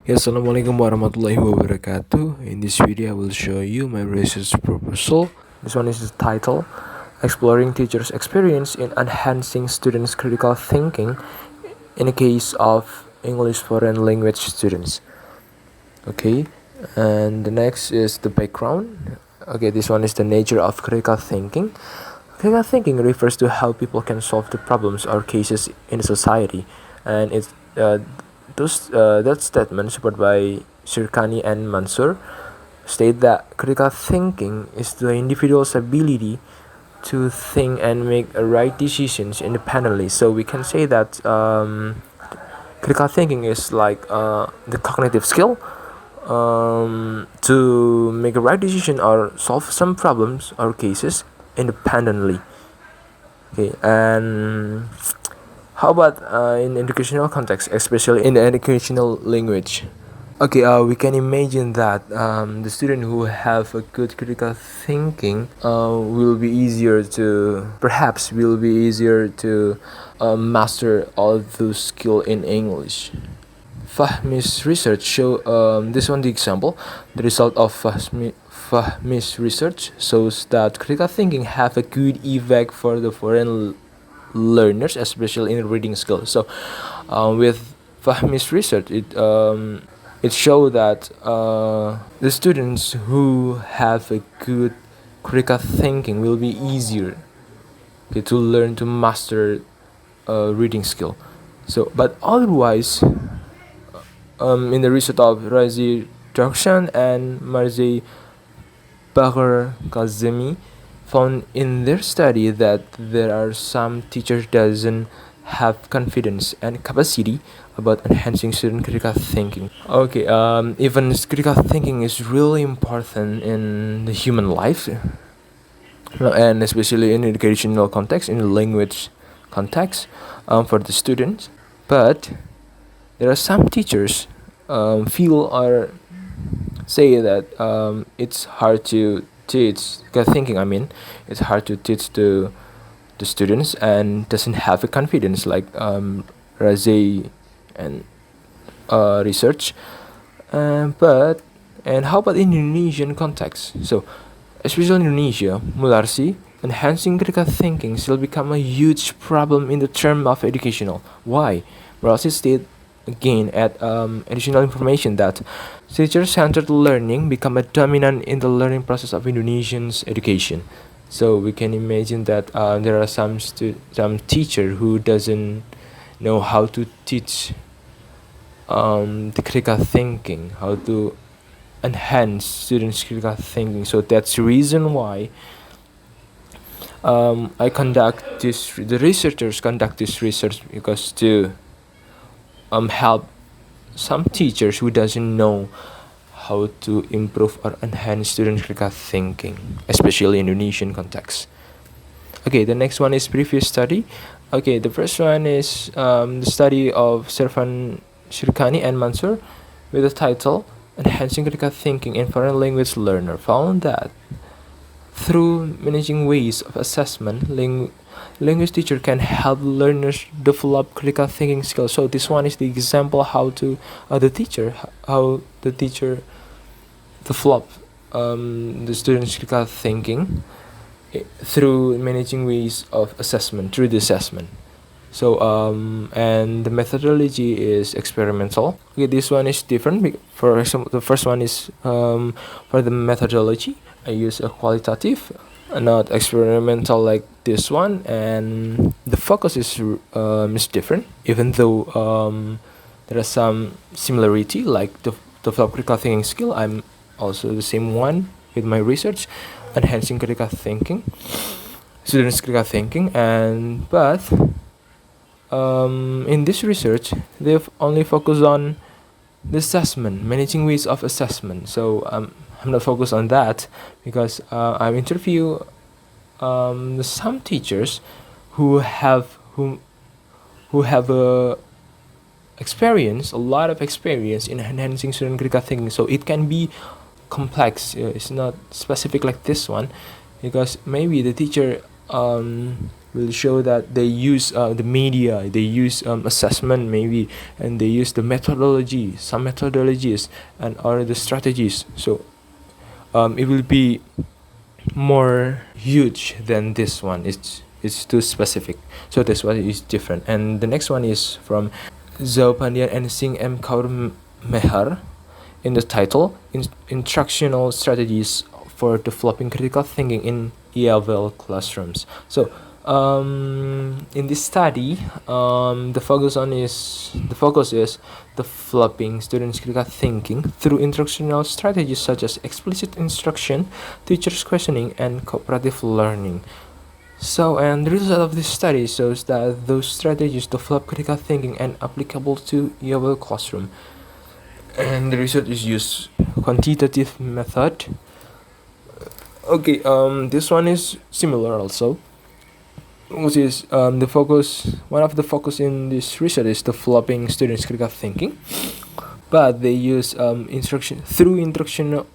Yes, Assalamualaikum warahmatullahi wabarakatuh. In this video, I will show you my research proposal. This one is the title, Exploring Teachers' Experience in Enhancing Students' Critical Thinking in a Case of English Foreign Language Students. Okay, and the next is the background. Okay, this one is the nature of critical thinking. Critical thinking refers to how people can solve the problems or cases in a society, and that statement, supported by Shirkani and Mansur, state that critical thinking is the individual's ability to think and make right decisions independently. So we can say that critical thinking is like the cognitive skill to make a right decision or solve some problems or cases independently. Okay, and how about in educational context, especially in the educational language? Okay, we can imagine that the student who have a good critical thinking will be easier to master all those skill in English. Fahmi's research show this one the example. The result of Fahmi's research shows that critical thinking have a good effect for the foreign learners, especially in reading skills. So, with Fahmi's research, it showed that the students who have a good critical thinking will be easier, okay, to learn to master reading skill. So, but otherwise, in the research of Razi Darshan and Marzi Bakr Kazemi found in their study that there are some teachers doesn't have confidence and capacity about enhancing student critical thinking. Okay, even critical thinking is really important in the human life, and especially in educational context, in language context, for the students. But there are some teachers feel or say that it's hard to teach critical thinking. I mean, it's hard to teach to the students and doesn't have a confidence like Raze and research. But and how about in Indonesian context? So, especially in Indonesia, Mularsi, enhancing critical thinking still become a huge problem in the term of educational. Why? Mularsi state again at additional information that teacher-centered learning become a dominant in the learning process of Indonesian's education. So we can imagine that there are some teacher who doesn't know how to teach the critical thinking, how to enhance students' critical thinking. So that's the reason why the researchers conduct this research, because to help some teachers who doesn't know how to improve or enhance student critical thinking, especially in Indonesian context. Okay, the next one is previous study. Okay, the first one is the study of Servan Shirkani and Mansur with the title Enhancing Critical Thinking in Foreign Language Learner found that through managing ways of assessment, language teacher can help learners develop critical thinking skills. So this one is the example how the teacher develop the students' critical thinking through managing ways of assessment through the assessment. So and the methodology is experimental. Okay, this one is different. For example, the first one is for the methodology, I use a qualitative, not experimental like this one, and the focus is different. Even though there are some similarity, like the develop critical thinking skill, I'm also the same one with my research, enhancing critical thinking, students' critical thinking, and but in this research they've only focused on the assessment, managing ways of assessment. So I'm not focused on that because I interview some teachers who have a lot of experience in enhancing student critical thinking. So it can be complex. It's not specific like this one, because maybe the teacher will show that they use the media, they use assessment maybe, and they use the methodology, some methodologies, and or the strategies. So it will be more huge than this one. It's too specific. So this one is different. And the next one is from Zhao Pandian and Singh M. Kaur Mehar. In the title, instructional strategies for developing critical thinking in ELL classrooms. So in this study, the focus is developing students' critical thinking through instructional strategies such as explicit instruction, teachers' questioning, and cooperative learning. So, and the result of this study shows that those strategies develop critical thinking and applicable to ELL classroom. And the research is used quantitative method. Okay, this one is similar also, which is one of the focus in this research is developing students' critical thinking, but they use instructional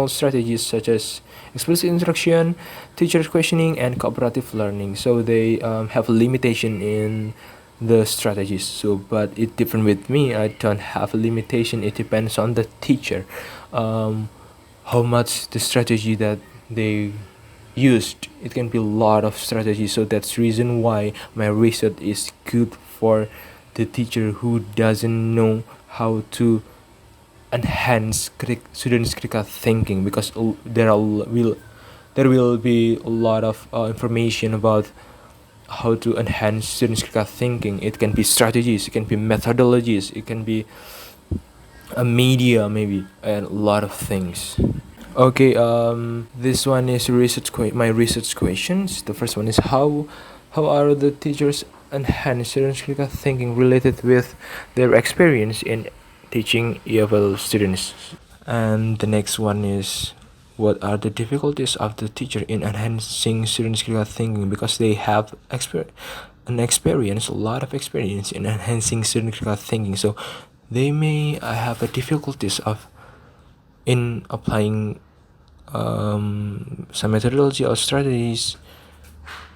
strategies such as explicit instruction, teachers questioning, and cooperative learning. So they have a limitation in the strategies. So but it different with me. I don't have a limitation. It depends on the teacher, how much the strategy that they used. It can be a lot of strategies. So that's reason why my research is good for the teacher who doesn't know how to enhance students' critical thinking, because there will be a lot of information about how to enhance students' critical thinking. It can be strategies, it can be methodologies, it can be a media maybe, and a lot of things. Okay, this one is my research questions. The first one is how are the teachers enhance students' critical thinking related with their experience in teaching ELL students? And the next one is what are the difficulties of the teacher in enhancing students' critical thinking, because they have a lot of experience in enhancing student critical thinking. So they may have a difficulties in applying some methodology or strategies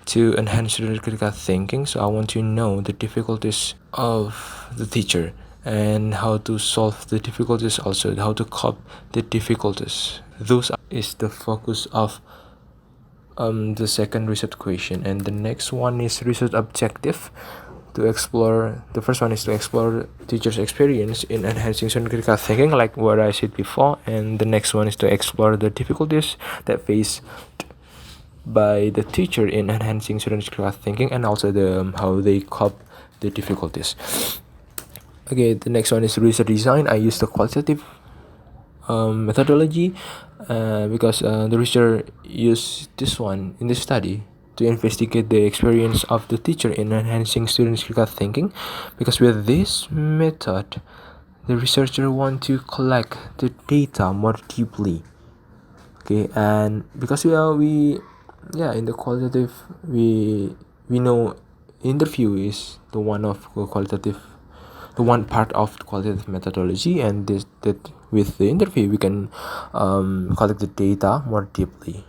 to enhance student critical thinking. So I want to know the difficulties of the teacher and how to solve the difficulties, also how to cope the difficulties. Those is the focus of the second research question. And the next one is research objective. The first one is to explore teachers' experience in enhancing student critical thinking, like what I said before, and the next one is to explore the difficulties that faced by the teacher in enhancing students' critical thinking, and also how they cope the difficulties. Okay, the next one is research design. I use the qualitative methodology because the researcher used this one in the study to investigate the experience of the teacher in enhancing students' critical thinking, because with this method the researcher want to collect the data more deeply. Okay, and because in the qualitative we know interview is the one part of qualitative methodology, and that with the interview we can collect the data more deeply.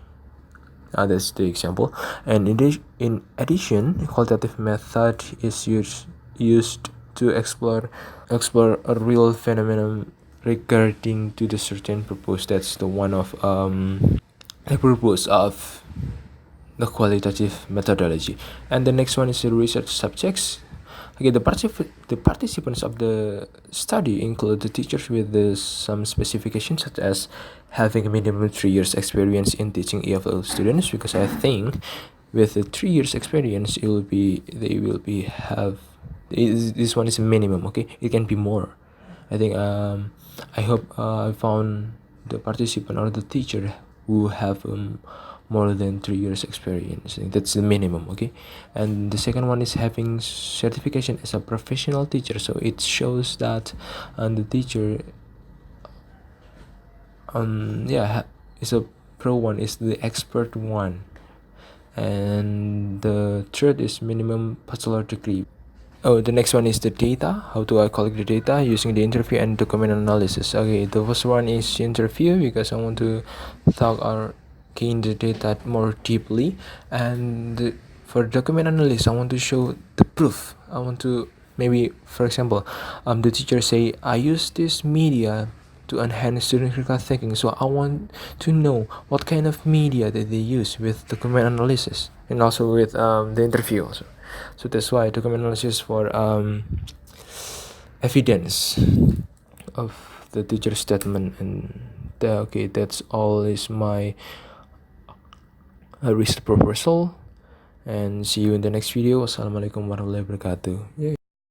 That's the example. And in addition, qualitative method is used to explore a real phenomenon regarding to the certain purpose. That's the one of the purpose of the qualitative methodology. And the next one is the research subjects. Okay, the participants of the study include the teachers with some specifications, such as having a minimum 3 years experience in teaching ELL students, because I think with the 3 years experience this one is a minimum. Okay, it can be more. I think I hope I found the participant or the teacher who have more than 3 years experience. That's the minimum. Okay, and the second one is having certification as a professional teacher. So it shows that the teacher is a pro one, is the expert one. And the third is minimum bachelor degree. Oh, the next one is the data. How do I collect the data? Using the interview and document analysis. Okay, the first one is interview, because I want to talk or gain the data more deeply. And For document analysis, I want to show the proof. I want to, maybe for example, the teacher say I use this media to enhance student critical thinking, so I want to know what kind of media that they use with document analysis, and also with the interview also. So that's why document analysis for evidence of the teacher statement. And okay, that's all is my research proposal, and see you in the next video. Wassalamualaikum warahmatullahi wabarakatuh. Yay.